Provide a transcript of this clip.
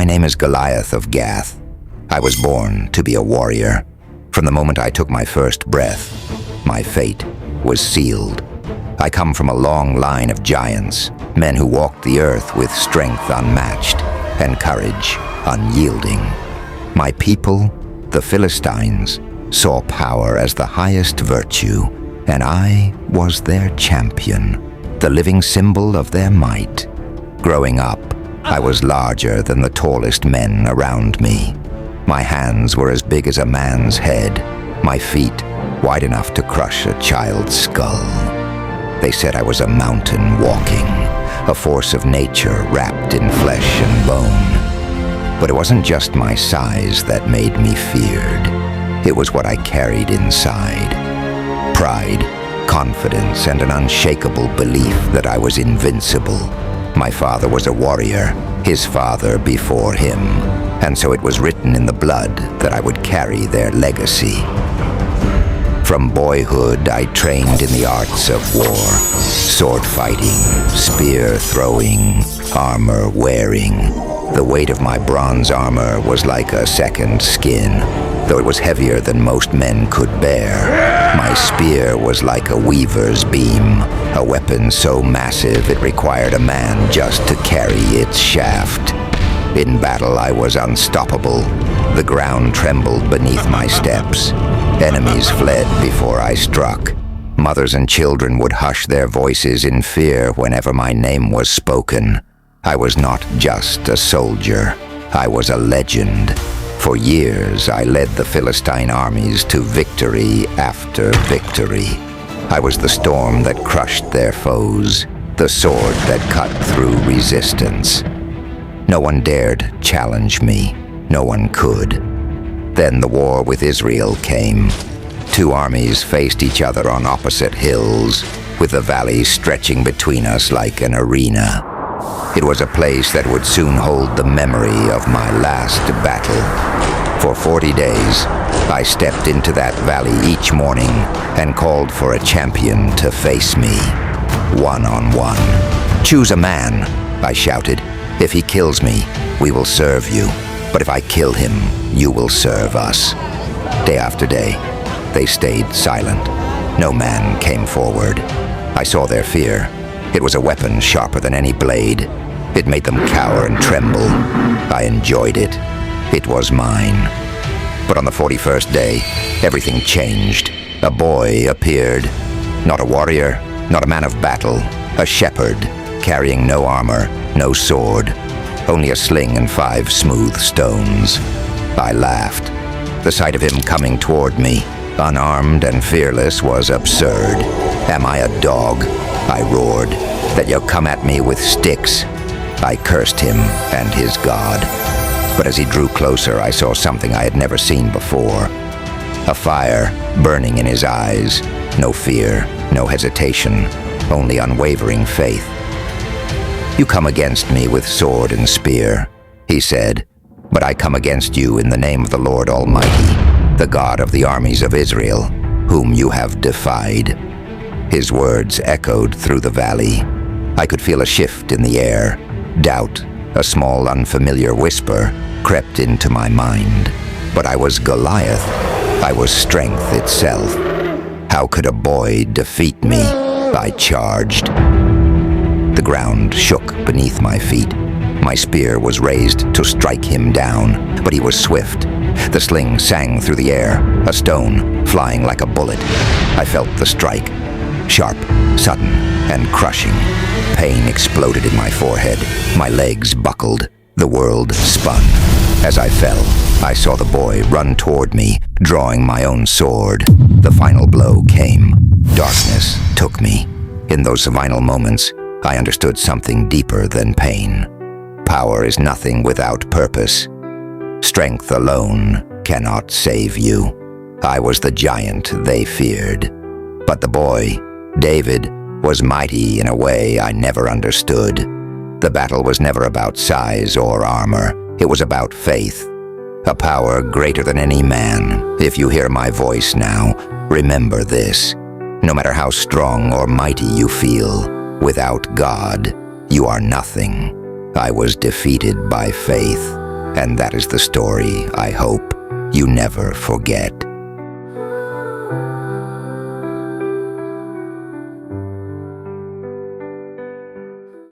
My name is Goliath of Gath. I was born to be a warrior. From the moment I took my first breath, my fate was sealed. I come from a long line of giants, men who walked the earth with strength unmatched and courage unyielding. My people, the Philistines, saw power as the highest virtue, and I was their champion, the living symbol of their might. Growing up, I was larger than the tallest men around me. My hands were as big as a man's head, my feet wide enough to crush a child's skull. They said I was a mountain walking, a force of nature wrapped in flesh and bone. But it wasn't just my size that made me feared. It was what I carried inside. Pride, confidence, and an unshakable belief that I was invincible. My father was a warrior, his father before him, and so it was written in the blood that I would carry their legacy. From boyhood, I trained in the arts of war, sword fighting, spear throwing, armor wearing. The weight of my bronze armor was like a second skin, though it was heavier than most men could bear. My spear was like a weaver's beam, a weapon so massive it required a man just to carry its shaft. In battle, I was unstoppable. The ground trembled beneath my steps. Enemies fled before I struck. Mothers and children would hush their voices in fear whenever my name was spoken. I was not just a soldier. I was a legend. For years, I led the Philistine armies to victory after victory. I was the storm that crushed their foes, the sword that cut through resistance. No one dared challenge me. No one could. Then the war with Israel came. Two armies faced each other on opposite hills, with the valley stretching between us like an arena. It was a place that would soon hold the memory of my last battle. For 40 days, I stepped into that valley each morning and called for a champion to face me, one-on-one. "Choose a man," I shouted. "If he kills me, we will serve you. But if I kill him, you will serve us." Day after day, they stayed silent. No man came forward. I saw their fear. It was a weapon sharper than any blade. It made them cower and tremble. I enjoyed it. It was mine. But on the 41st day, everything changed. A boy appeared. Not a warrior, not a man of battle. A shepherd, carrying no armor, no sword. Only a sling and 5 smooth stones. I laughed. The sight of him coming toward me, unarmed and fearless, was absurd. "Am I a dog?" I roared, "that you'll come at me with sticks?" I cursed him and his god. But as he drew closer, I saw something I had never seen before. A fire burning in his eyes. No fear, no hesitation, only unwavering faith. "You come against me with sword and spear," he said, "but I come against you in the name of the Lord Almighty, the God of the armies of Israel, whom you have defied." His words echoed through the valley. I could feel a shift in the air. Doubt, a small unfamiliar whisper, crept into my mind. But I was Goliath. I was strength itself. How could a boy defeat me? I charged. The ground shook beneath my feet. My spear was raised to strike him down, but he was swift. The sling sang through the air, a stone flying like a bullet. I felt the strike, sharp, sudden, and crushing. Pain exploded in my forehead. My legs buckled. The world spun. As I fell, I saw the boy run toward me, drawing my own sword. The final blow came. Darkness took me. In those final moments, I understood something deeper than pain. Power is nothing without purpose. Strength alone cannot save you. I was the giant they feared. But the boy, David, was mighty in a way I never understood. The battle was never about size or armor. It was about faith. A power greater than any man. If you hear my voice now, remember this. No matter how strong or mighty you feel, without God, you are nothing. I was defeated by faith. And that is the story I hope you never forget.